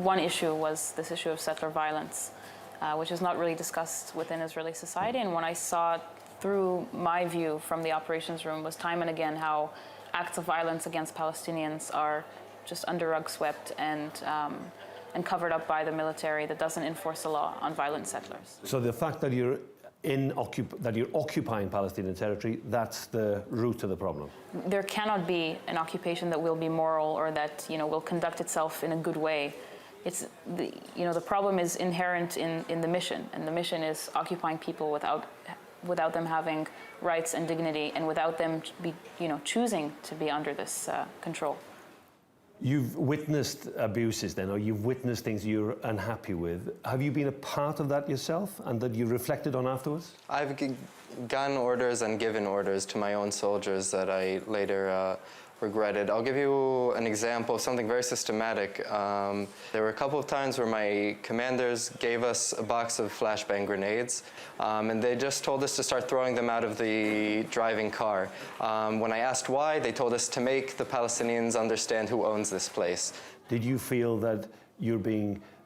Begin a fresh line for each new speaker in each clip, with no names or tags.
one issue was this issue of settler violence, which is not really discussed within Israeli society. And when I saw through my view from the operations room was time and again how acts of violence against Palestinians are just under rug swept and covered up by the military that doesn't enforce the law on violent settlers.
So the fact that you're occupying Palestinian territory, that's the root of the problem.
There cannot be an occupation that will be moral or that will conduct itself in a good way. It's the problem is inherent in the mission, and the mission is occupying people without them having rights and dignity, and without them choosing to be under this control.
You've witnessed abuses then, or you've witnessed things you're unhappy with. Have you been a part of that yourself and that you reflected on afterwards?
I've gotten orders and given orders to my own soldiers that I later regretted. I'll give you an example of something very systematic. There were a couple of times where my commanders gave us a box of flashbang grenades, and they just told us to start throwing them out of the driving car. When I asked why, they told us to make the Palestinians understand who owns this place.
Did you feel that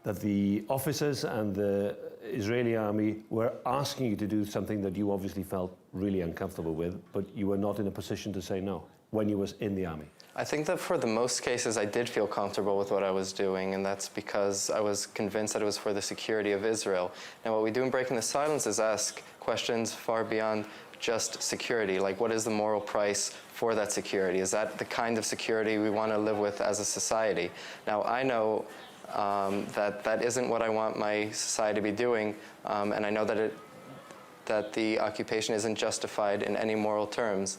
that the officers and the Israeli army were asking you to do something that you obviously felt really uncomfortable with, but you were not in a position to say no when you was in the army?
I think that for the most cases I did feel comfortable with what I was doing, and that's because I was convinced that it was for the security of Israel. Now what we do in Breaking the Silence is ask questions far beyond just security, like what is the moral price for that security? Is that the kind of security we want to live with as a society? Now I know that isn't what I want my society to be doing, and I know that the occupation isn't justified in any moral terms.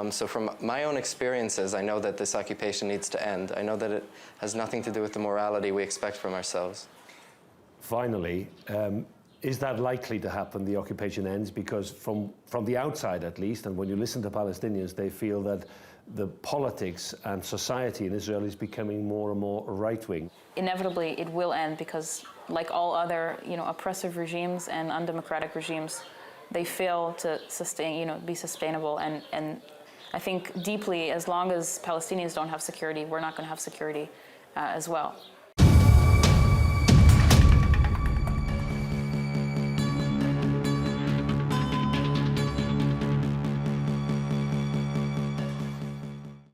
So from my own experiences, I know that this occupation needs to end. I know that it has nothing to do with the morality we expect from ourselves.
Finally, is that likely to happen, the occupation ends? Because from the outside at least, and when you listen to Palestinians, they feel that the politics and society in Israel is becoming more and more right-wing.
Inevitably, it will end because, like all other, oppressive regimes and undemocratic regimes, they fail to be sustainable. And I think deeply, as long as Palestinians don't have security, we're not going to have security as well.